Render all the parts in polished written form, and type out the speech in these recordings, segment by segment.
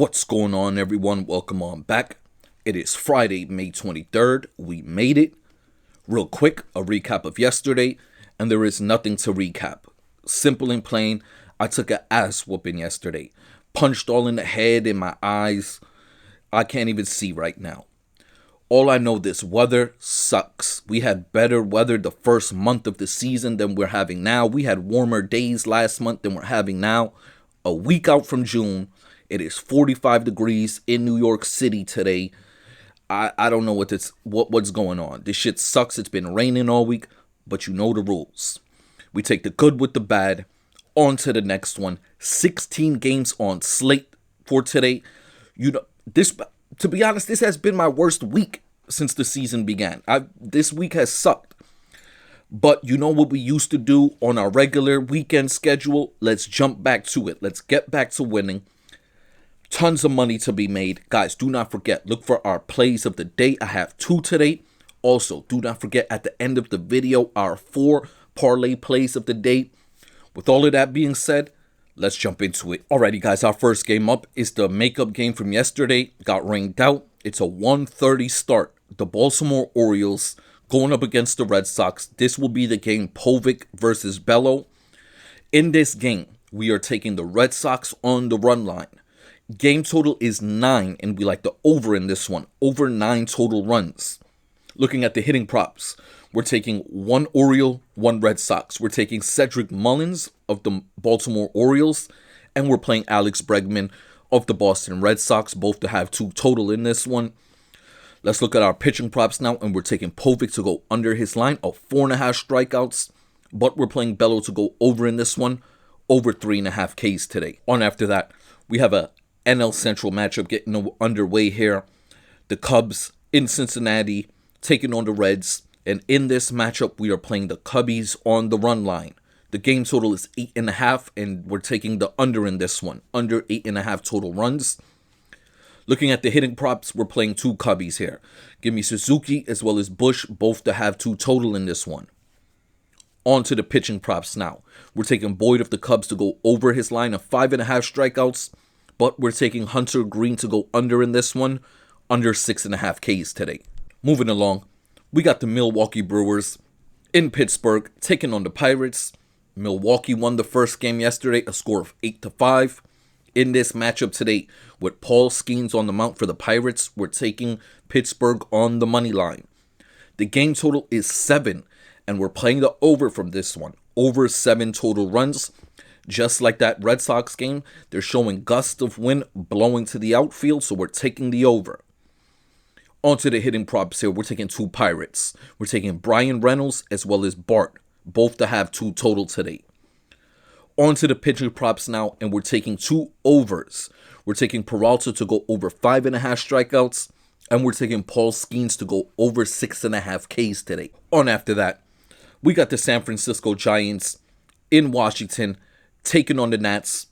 What's going on, everyone? Welcome on back. It is Friday, May 23rd. We made it. Real quick, a recap of yesterday, and there is nothing to recap. Simple and plain, I took an ass whooping yesterday. Punched all in the head, in my eyes. I can't even see right now. All I know, this weather sucks. We had better weather the first month of the season than we're having now. We had warmer days last month than we're having now. A week out from June, it is 45 degrees in New York City today. I don't know what's going on. This shit sucks. It's been raining all week, but you know the rules. We take the good with the bad. On to the next one. 16 games on slate for today. To be honest, this has been my worst week since the season began. This week has sucked. But you know what we used to do on our regular weekend schedule? Let's jump back to it. Let's get back to winning. Tons of money to be made. Guys, do not forget, look for our plays of the day. I have 2 today. Also, do not forget at the end of the video, our 4 parlay plays of the day. With all of that being said, let's jump into it. Alrighty, guys, our first game up is the makeup game from yesterday. Got rained out. It's a 1:30 start. The Baltimore Orioles going up against the Red Sox. This will be the game Povich versus Bello. In this game, we are taking the Red Sox on the run line. Game total is 9, and we like the over in this one. Over 9 total runs. Looking at the hitting props, we're taking 1 Oriole, 1 Red Sox. We're taking Cedric Mullins of the Baltimore Orioles, and we're playing Alex Bregman of the Boston Red Sox, both to have 2 total in this one. Let's look at our pitching props now, and we're taking Povich to go under his line of 4.5 strikeouts, but we're playing Bello to go over in this one, over 3.5 Ks today. On after that, we have a NL Central matchup getting underway here. The Cubs in Cincinnati taking on the Reds. And in this matchup, we are playing the Cubbies on the run line. The game total is 8.5, and we're taking the under in this one. Under 8.5 total runs. Looking at the hitting props, we're playing 2 Cubbies here. Give me Suzuki as well as Bush, both to have 2 total in this one. On to the pitching props now. We're taking Boyd of the Cubs to go over his line of 5.5 strikeouts. But we're taking Hunter Green to go under in this one, under 6.5 Ks today. Moving along, we got the Milwaukee Brewers in Pittsburgh taking on the Pirates. Milwaukee won the first game yesterday, a score of 8-5. In this matchup today, with Paul Skeens on the mound for the Pirates, we're taking Pittsburgh on the money line. The game total is 7, and we're playing the over from this one. Over 7 total runs. Just like that Red Sox game, they're showing gusts of wind blowing to the outfield, so we're taking the over. On to the hitting props here, we're taking 2 Pirates. We're taking Brian Reynolds as well as Bart, both to have 2 total today. On to the pitching props now, and we're taking 2 overs. We're taking Peralta to go over 5.5 strikeouts, and we're taking Paul Skeens to go over 6.5 Ks today. On after that, we got the San Francisco Giants in Washington taking on the Nats.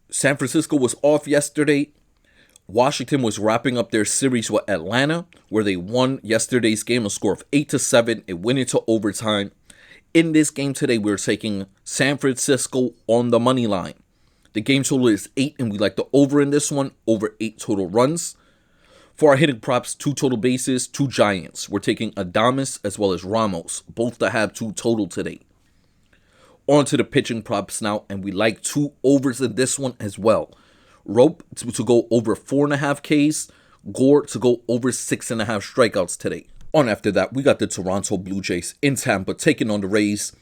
San Francisco was off yesterday. Washington was wrapping up their series with Atlanta, where they won yesterday's game, a score of 8-7. It went into overtime. In this game today, we're taking San Francisco on the money line. The game total is 8, and we like the over in this one, over 8 total runs. For our hitting props, 2 total bases, 2 Giants. We're taking Adames as well as Ramos, both to have 2 total today. On to the pitching props now, and we like 2 overs in this one as well. Rope to go over 4.5 Ks. Gore to go over 6.5 strikeouts today. On after that, we got the Toronto Blue Jays in Tampa taking on the Rays.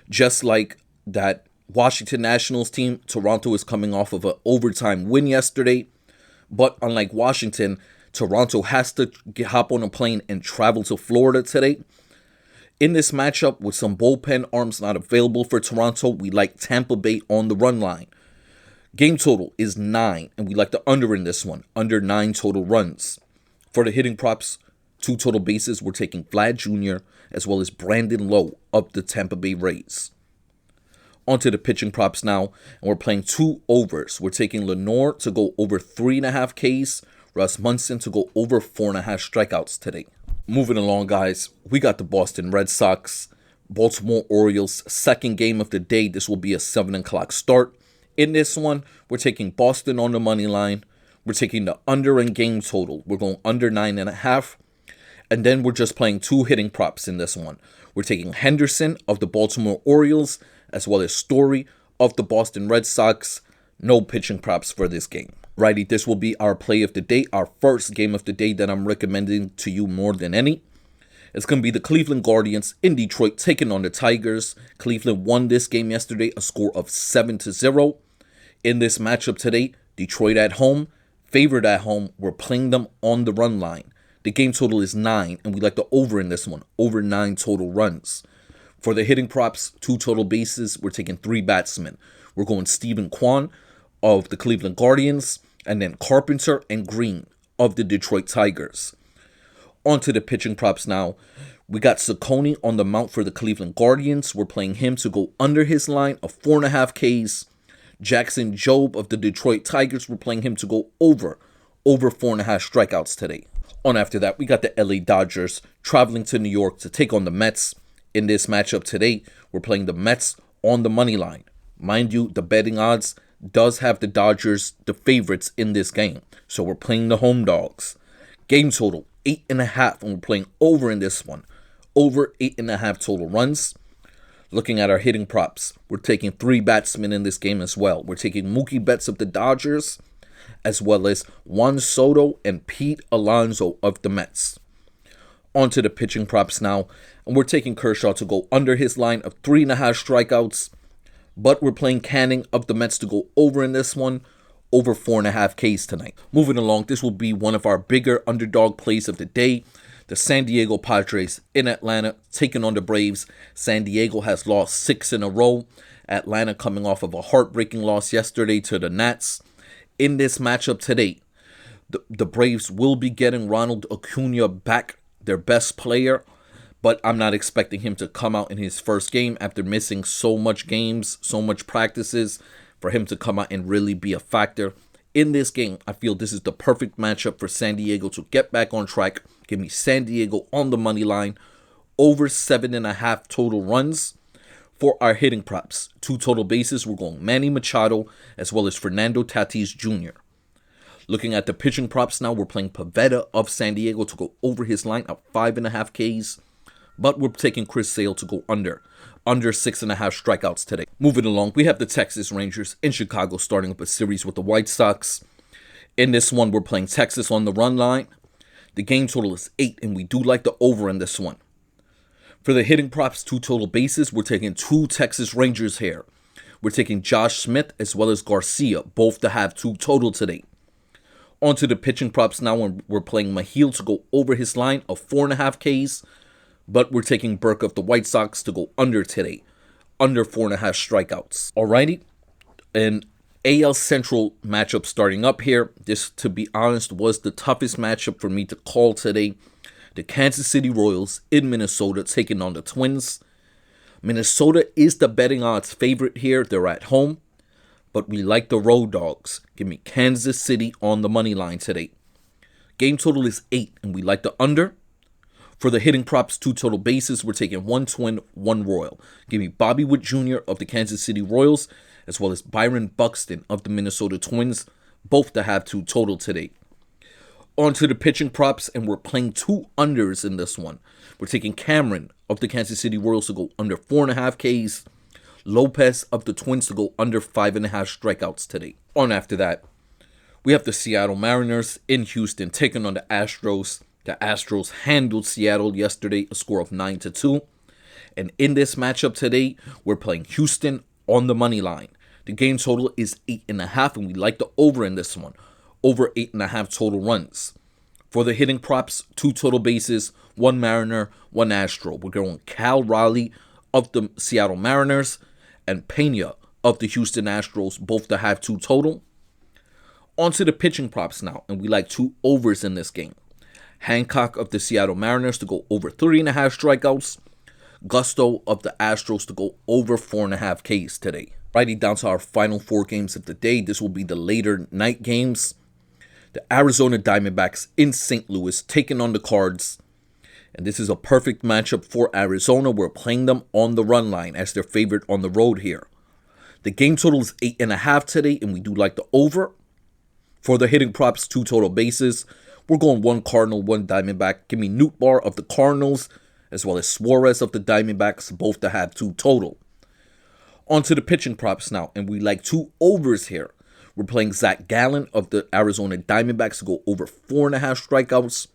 Just like that Washington Nationals team, Toronto is coming off of an overtime win yesterday. But unlike Washington, Toronto has to hop on a plane and travel to Florida today. In this matchup, with some bullpen arms not available for Toronto, we like Tampa Bay on the run line. Game total is 9, and we like the under in this one, under 9 total runs. For the hitting props, 2 total bases, we're taking Vlad Jr. as well as Brandon Lowe of the Tampa Bay Rays. On to the pitching props now, and we're playing 2 overs. We're taking Lenore to go over 3.5 Ks, Russ Munson to go over 4.5 strikeouts today. Moving along, guys, we got the Boston Red Sox, Baltimore Orioles, second game of the day. This will be a 7 o'clock start. In this one, we're taking Boston on the money line. We're taking the under in game total. We're going under 9.5. And then we're just playing two hitting props in this one. We're taking Henderson of the Baltimore Orioles, as well as Story of the Boston Red Sox. No pitching props for this game. Righty, this will be our play of the day, our first game of the day that I'm recommending to you more than any. It's going to be the Cleveland Guardians in Detroit taking on the Tigers. Cleveland won this game yesterday, a score of 7-0. In this matchup today, Detroit at home, favored at home. We're playing them on the run line. The game total is 9, and we like the over in this one, over 9 total runs. For the hitting props, 2 total bases, we're taking 3 batsmen. We're going Stephen Kwan of the Cleveland Guardians, and then Carpenter and Green of the Detroit Tigers. On to the pitching props now. We got Saccone on the mount for the Cleveland Guardians. We're playing him to go under his line of 4.5 Ks. Jackson Jobe of the Detroit Tigers, we're playing him to go over 4.5 strikeouts today. On after that, we got the LA Dodgers traveling to New York to take on the Mets. In this matchup today, we're playing the Mets on the money line. Mind you, the betting odds does have the Dodgers, the favorites in this game. So we're playing the home dogs. Game total, 8.5, and we're playing over in this one. Over 8.5 total runs. Looking at our hitting props, we're taking 3 batsmen in this game as well. We're taking Mookie Betts of the Dodgers, as well as Juan Soto and Pete Alonso of the Mets. On to the pitching props now, and we're taking Kershaw to go under his line of 3.5 strikeouts, but we're playing Canning of the Mets to go over in this one, over 4.5 Ks tonight. Moving along, this will be one of our bigger underdog plays of the day. The San Diego Padres in Atlanta taking on the Braves. San Diego has lost 6 in a row. Atlanta coming off of a heartbreaking loss yesterday to the Nats. In this matchup today, the Braves will be getting Ronald Acuna back, their best player, but I'm not expecting him to come out in his first game after missing so much games, so much practices, for him to come out and really be a factor. In this game, I feel this is the perfect matchup for San Diego to get back on track. Give me San Diego on the money line, over 7.5 total runs. For our hitting props, 2 total bases, we're going Manny Machado as well as Fernando Tatis Jr. Looking at the pitching props now, we're playing Pivetta of San Diego to go over his line of 5.5 Ks. But we're taking Chris Sale to go under 6.5 strikeouts today. Moving along, we have the Texas Rangers in Chicago starting up a series with the White Sox. In this one, we're playing Texas on the run line. The game total is 8, and we do like the over in this one. For the hitting props, 2 total bases, we're taking 2 Texas Rangers here. We're taking Josh Smith as well as Garcia, both to have 2 total today. On to the pitching props now, when we're playing Mahil to go over his line of 4.5 Ks. But we're taking Burke of the White Sox to go under today, under 4.5 strikeouts. Alrighty, an AL Central matchup starting up here. This, to be honest, was the toughest matchup for me to call today. The Kansas City Royals in Minnesota taking on the Twins. Minnesota is the betting odds favorite here. They're at home, but we like the road dogs. Give me Kansas City on the money line today. Game total is 8, and we like the under. For the hitting props, 2 total bases, we're taking 1 Twin, 1 Royal. Give me Bobby Witt Jr. of the Kansas City Royals, as well as Byron Buxton of the Minnesota Twins, both to have 2 total today. On to the pitching props, and we're playing 2 unders in this one. We're taking Cameron of the Kansas City Royals to go under 4.5 Ks. Lopez of the Twins to go under 5.5 strikeouts today. On after that, we have the Seattle Mariners in Houston taking on the Astros. The Astros handled Seattle yesterday, a score of 9-2. And in this matchup today, we're playing Houston on the money line. The game total is 8.5, and we like the over in this one. Over 8.5 total runs. For the hitting props, 2 total bases, 1 Mariner, 1 Astro. We're going Cal Raleigh of the Seattle Mariners and Pena of the Houston Astros, both to have 2 total. On to the pitching props now, and we like 2 overs in this game. Hancock of the Seattle Mariners to go over 3.5 strikeouts. Gusto of the Astros to go over 4.5 Ks today. Righty, down to our final 4 games of the day. This will be the later night games. The Arizona Diamondbacks in St. Louis taking on the Cards. And this is a perfect matchup for Arizona. We're playing them on the run line as their favorite on the road here. The game total is 8.5 today, and we do like the over. For the hitting props, 2 total bases. We're going 1 Cardinal, 1 Diamondback. Give me Nootbaar of the Cardinals, as well as Suarez of the Diamondbacks, both to have 2 total. On to the pitching props now, and we like 2 overs here. We're playing Zach Gallen of the Arizona Diamondbacks to go over 4.5 strikeouts.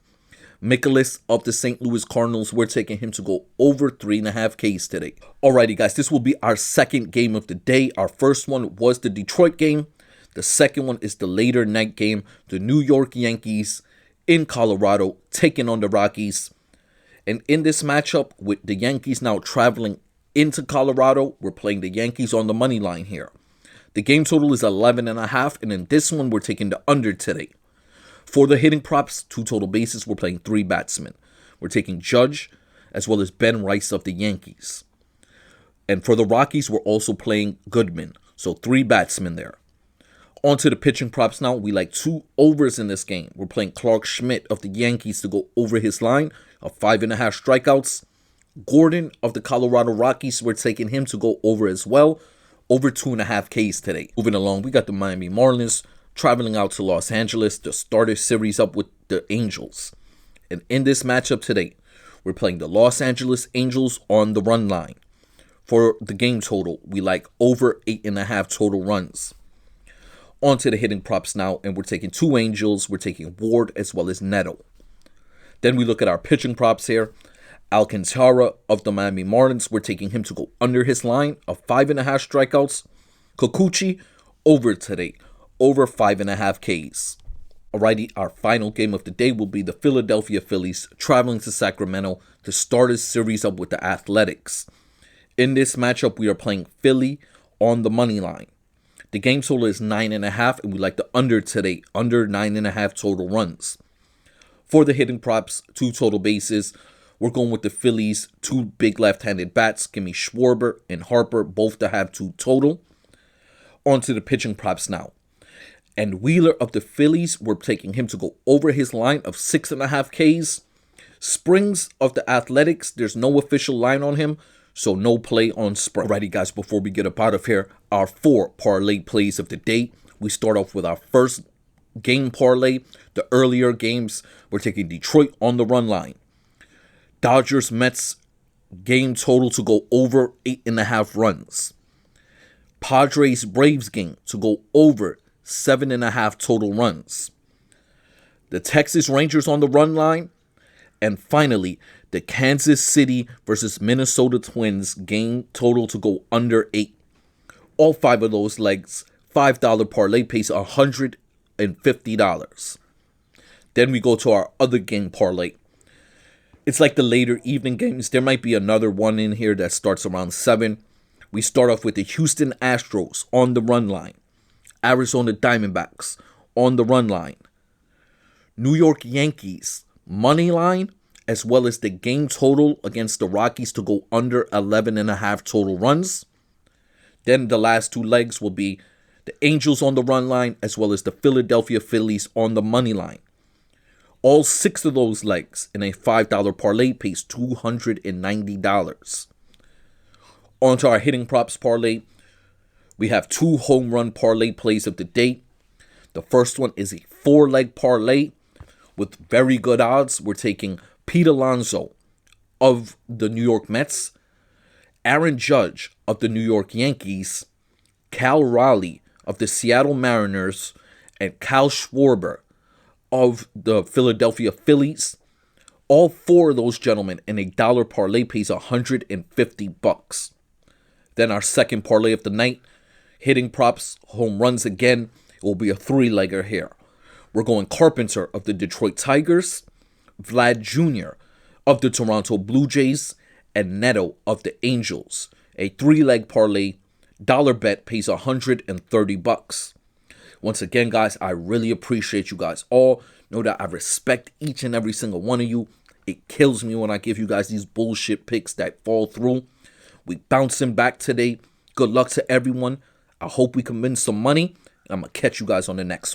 Mikolas of the St. Louis Cardinals, we're taking him to go over 3.5 Ks today. Alrighty, guys, this will be our second game of the day. Our first one was the Detroit game. The second one is the later night game, the New York Yankees in Colorado taking on the Rockies. And in this matchup, with the Yankees now traveling into Colorado, we're playing the Yankees on the money line here. The game total is 11.5, and in this one, we're taking the under today. For the hitting props, 2 total bases, we're playing 3 batsmen. We're taking Judge, as well as Ben Rice of the Yankees. And for the Rockies, we're also playing Goodman. So 3 batsmen there. On to the pitching props now. We like 2 overs in this game. We're playing Clark Schmidt of the Yankees to go over his line of 5.5 strikeouts. Gordon of the Colorado Rockies, we're taking him to go over as well. Over 2.5 Ks today. Moving along, we got the Miami Marlins traveling out to Los Angeles to start a series up with the Angels. And in this matchup today, we're playing the Los Angeles Angels on the run line. For the game total, we like over 8.5 total runs. On to the hitting props now, and we're taking 2 Angels. We're taking Ward as well as Neto. Then we look at our pitching props here. Alcantara of the Miami Marlins, we're taking him to go under his line of 5.5 strikeouts. Kikuchi over today, over 5.5 Ks. Alrighty, our final game of the day will be the Philadelphia Phillies traveling to Sacramento to start a series up with the Athletics. In this matchup, we are playing Philly on the money line. The game total is 9.5, and we like the under today, under 9.5 total runs. For the hitting props, 2 total bases. We're going with the Phillies, 2 big left-handed bats. Give me Schwarber and Harper, both to have 2 total. On to the pitching props now. And Wheeler of the Phillies, we're taking him to go over his line of 6.5 Ks. Springs of the Athletics, there's no official line on him, so no play on Springs. Alrighty, guys, before we get up out of here, our 4 parlay plays of the day. We start off with our first game parlay. The earlier games, we're taking Detroit on the run line. Dodgers Mets game total to go over 8.5 runs. Padres Braves game to go over 7.5 total runs. The Texas Rangers on the run line. And finally, the Kansas City versus Minnesota Twins game total to go under 8. All 5 of those legs, $5 parlay pays $150. Then we go to our other game parlay. It's like the later evening games. There might be another one in here that starts around 7. We start off with the Houston Astros on the run line. Arizona Diamondbacks on the run line. New York Yankees money line, as well as the game total against the Rockies to go under 11.5 total runs. Then the last 2 legs will be the Angels on the run line, as well as the Philadelphia Phillies on the money line. All 6 of those legs in a $5 parlay pays $290. On to our hitting props parlay. We have 2 home run parlay plays of the day. The first one is a 4-leg parlay with very good odds. We're taking Pete Alonso of the New York Mets, Aaron Judge of the New York Yankees, Cal Raleigh of the Seattle Mariners, and Kyle Schwarber of the Philadelphia Phillies. All 4 of those gentlemen in a dollar parlay pays $150. Then our second parlay of the night, hitting props, home runs again. It will be a 3-legger here. We're going Carpenter of the Detroit Tigers, Vlad Jr. of the Toronto Blue Jays, and Neto of the Angels. A 3-leg parlay, dollar bet pays $130. Once again, guys, I really appreciate you guys all. Know that I respect each and every single one of you. It kills me when I give you guys these bullshit picks that fall through. We bouncing back today. Good luck to everyone. I hope we can win some money. I'm going to catch you guys on the next one.